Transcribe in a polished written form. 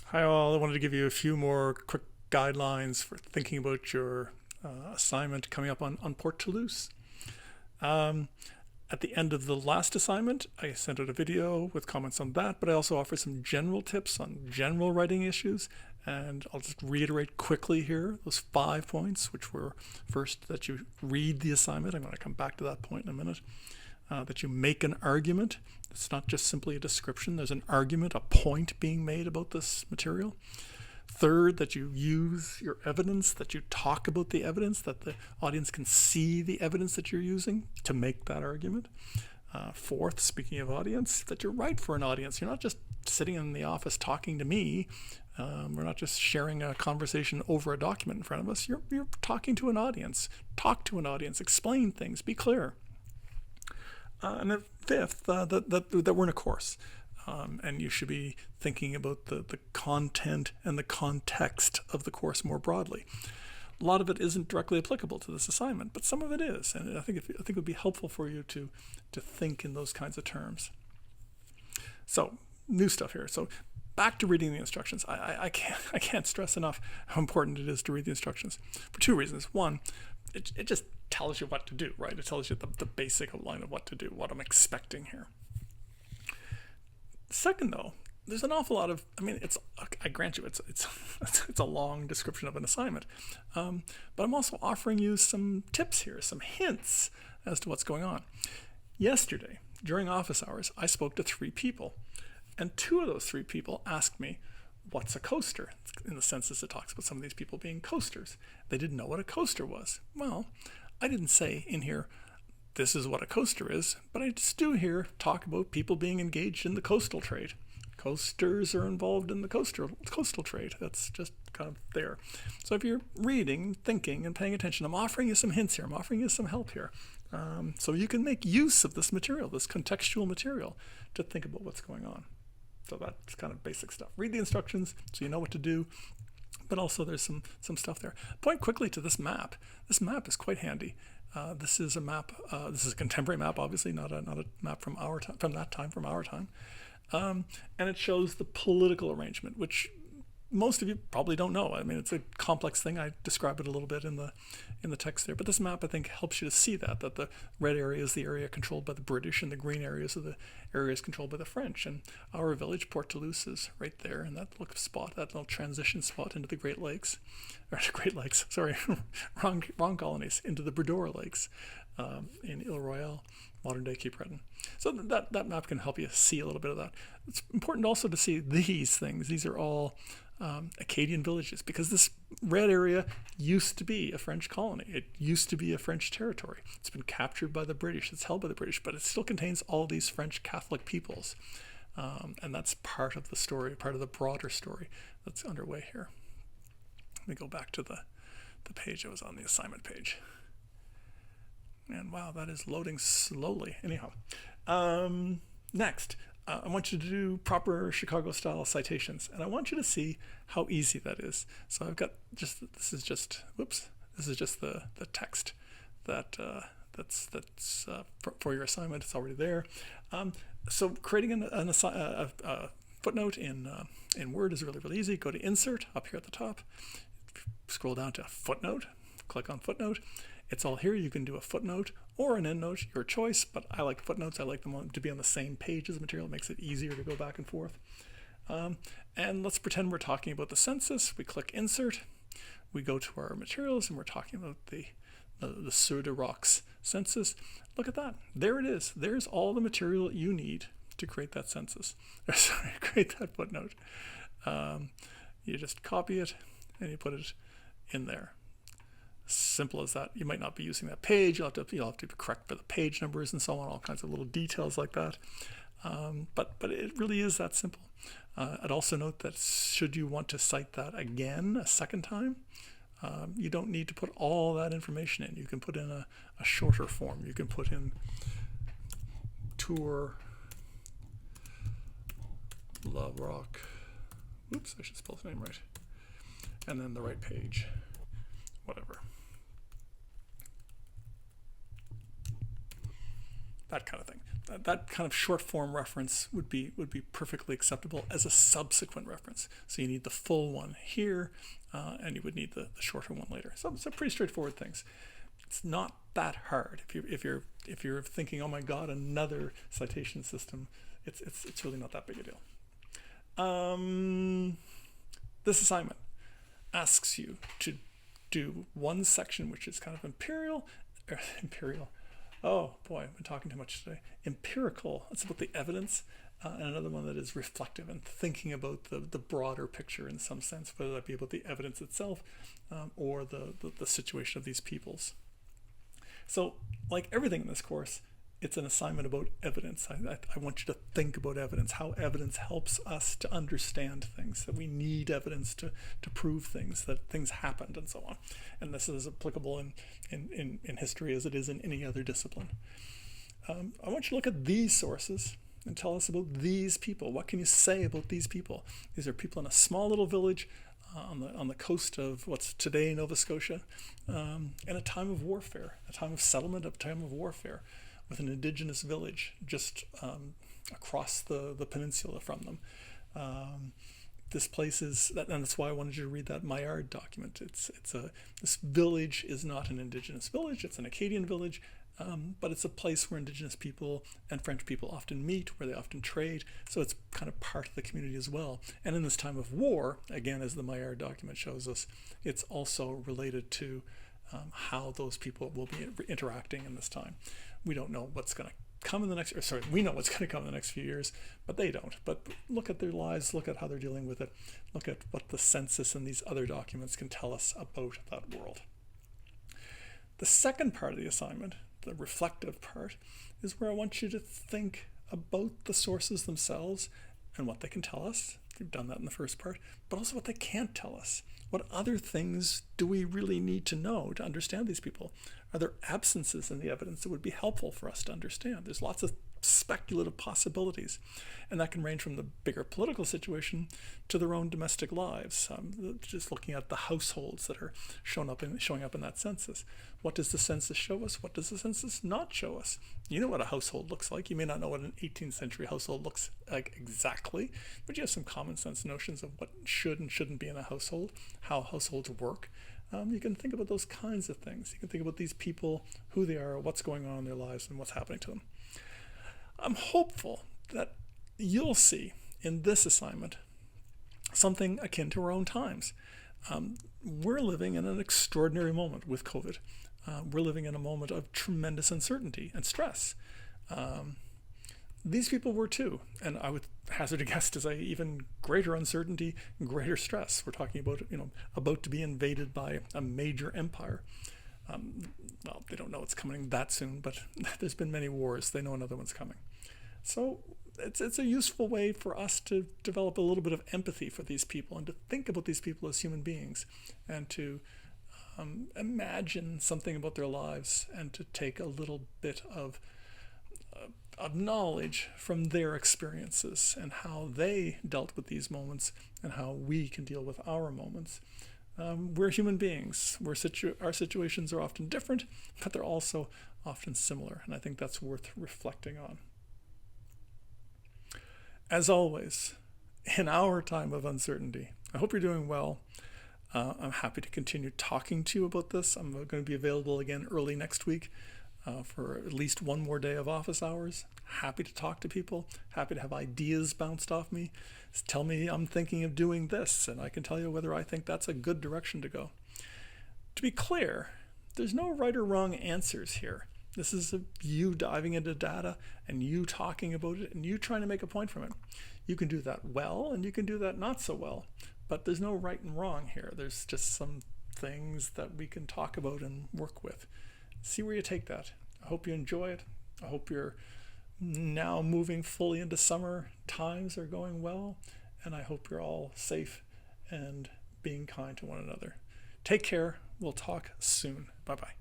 Hi all, I wanted to give you a few more quick guidelines for thinking about your assignment coming up on Port Toulouse. Um, at the end of the last assignment, I sent out a video with comments on that, but I also offer some general tips on general writing issues. And I'll just reiterate quickly here those 5 points, which were first, that you read the assignment. I'm going to come back to that point in a minute. That you make an argument. It's not just simply a description. There's an argument, a point being made about this material. Third, that you use your evidence, that you talk about the evidence, that the audience can see the evidence that you're using to make that argument. Fourth, speaking of audience, that you're right for an audience. You're not just sitting in the office talking to me. We're not just sharing a conversation over a document in front of us. You're talking to an audience. Talk to an audience. Explain things. Be clear. And then fifth, that we're in a course. And you should be thinking about the content and the context of the course more broadly. A lot of it isn't directly applicable to this assignment, but some of it is. And I think it would be helpful for you to think in those kinds of terms. So, new stuff here. So, back to reading the instructions. I can't stress enough how important it is to read the instructions for two reasons. One, it just tells you what to do, right? It tells you the basic outline of what to do, what I'm expecting here. Second, though, there's an awful lot of, I grant you, it's a long description of an assignment, but I'm also offering you some tips here, some hints as to what's going on. Yesterday, during office hours, I spoke to 3 people, and 2 of those 3 people asked me, what's a coaster? In the census, it talks about some of these people being coasters. They didn't know what a coaster was. Well, I didn't say in here, this is what a coaster is, but I just do here talk about people being engaged in the coastal trade. Coasters are involved in the coastal trade. That's just kind of there. So if you're reading, thinking, and paying attention, I'm offering you some hints here. I'm offering you some help here. So you can make use of this material, this contextual material, to think about what's going on. So that's kind of basic stuff. Read the instructions so you know what to do, but also there's some stuff there. Point quickly to this map. This map is quite handy. This is a map. This is a contemporary map, obviously, not a map from our time, from our time. And it shows the political arrangement, which most of you probably don't know. I mean, it's a complex thing. I describe it a little bit in the text there. But this map, I think, helps you to see that the red area is the area controlled by the British, and the green areas are the areas controlled by the French. And our village, Port Toulous, is right there in that little spot, that little transition spot into the Great Lakes, or Great Lakes. Sorry, wrong colonies, into the Bredor Lakes in Ile Royale, modern-day Cape Breton. So that map can help you see a little bit of that. It's important also to see these things. These are all Acadian villages, because this red area used to be a French colony. It used to be a French territory. It's been captured by the British. It's held by the British, but it still contains all these French Catholic peoples. And that's part of the story, part of the broader story that's underway here. Let me go back to the page that was on the assignment page. And wow, that is loading slowly. Anyhow, next, I want you to do proper Chicago-style citations, and I want you to see how easy that is. So I've got this is just the text that's for your assignment. It's already there. So creating a footnote in Word is really easy. Go to Insert up here at the top. Scroll down to Footnote. Click on Footnote. It's all here. You can do a footnote or an endnote, your choice, but I like footnotes. I like them to be on the same page as the material. It makes it easier to go back and forth. And let's pretend we're talking about the census. We click Insert. We go to our materials, and we're talking about the Sur de Rocs census. Look at that. There it is. There's all the material you need to create that census. Sorry, create that footnote. You just copy it, and you put it in there. Simple as that. You might not be using that page. You'll have to correct for the page numbers and so on, all kinds of little details like that. But it really is that simple. I'd also note that should you want to cite that again a second time, you don't need to put all that information in. You can put in a shorter form. You can put in Tour La Rock. Oops, I should spell his name right. And then the right page. Whatever. That kind of thing. that kind of short form reference would be perfectly acceptable as a subsequent reference. So you need the full one here, and you would need the shorter one later. So pretty straightforward things. It's not that hard. If you're thinking, oh my God, another citation system, it's really not that big a deal. This assignment asks you to do one section which is kind of imperial. Oh boy, I've been talking too much today. Empirical. It's about the evidence, and another one that is reflective and thinking about the broader picture in some sense, whether that be about the evidence itself or the situation of these peoples. So, like everything in this course, it's an assignment about evidence. I want you to think about evidence, how evidence helps us to understand things, that we need evidence to prove things, that things happened, and so on. And this is applicable in history as it is in any other discipline. I want you to look at these sources and tell us about these people. What can you say about these people? These are people in a small little village on the coast of what's today Nova Scotia, in a time of warfare, a time of settlement, a time of warfare, with an indigenous village just across the peninsula from them. This place is, and that's why I wanted you to read that Maillard document. This village is not an indigenous village; it's an Acadian village, but it's a place where indigenous people and French people often meet, where they often trade. So it's kind of part of the community as well. And in this time of war, again, as the Maillard document shows us, it's also related to how those people will be interacting in this time. We don't know what's going to come in the next, we know what's going to come in the next few years, but they don't. But look at their lives, look at how they're dealing with it, look at what the census and these other documents can tell us about that world. The second part of the assignment, the reflective part, is where I want you to think about the sources themselves and what they can tell us. You've done that in the first part, but also what they can't tell us. What other things do we really need to know to understand these people? Are there absences in the evidence that would be helpful for us to understand? There's lots of speculative possibilities, and that can range from the bigger political situation to their own domestic lives. Just looking at the households that are showing up in that census. What does the census show us? What does the census not show us? You know what a household looks like. You may not know what an 18th century household looks like exactly, but you have some common sense notions of what should and shouldn't be in a household, how households work. You can think about those kinds of things. You can think about these people, who they are, what's going on in their lives, and what's happening to them. I'm hopeful that you'll see in this assignment something akin to our own times. We're living in an extraordinary moment with COVID. We're living in a moment of tremendous uncertainty and stress. These people were too, and I would hazard a guess to say even greater uncertainty, greater stress. We're talking about, about to be invaded by a major empire. Well, they don't know it's coming that soon, but there's been many wars. They know another one's coming. So it's a useful way for us to develop a little bit of empathy for these people and to think about these people as human beings and to imagine something about their lives and to take a little bit of knowledge from their experiences and how they dealt with these moments and how we can deal with our moments. We're human beings. Our situations are often different, but they're also often similar, and I think that's worth reflecting on. As always, in our time of uncertainty, I hope you're doing well. I'm happy to continue talking to you about this. I'm going to be available again early next week for at least one more day of office hours. Happy to talk to people, happy to have ideas bounced off me. Tell me I'm thinking of doing this, and I can tell you whether I think that's a good direction to go. To be clear, there's no right or wrong answers here. This is you diving into data and you talking about it and you trying to make a point from it. You can do that well and you can do that not so well, but there's no right and wrong here. There's just some things that we can talk about and work with. See where you take that. I hope you enjoy it. I hope you're now moving fully into summer. Times are going well, and I hope you're all safe and being kind to one another. Take care. We'll talk soon. Bye-bye.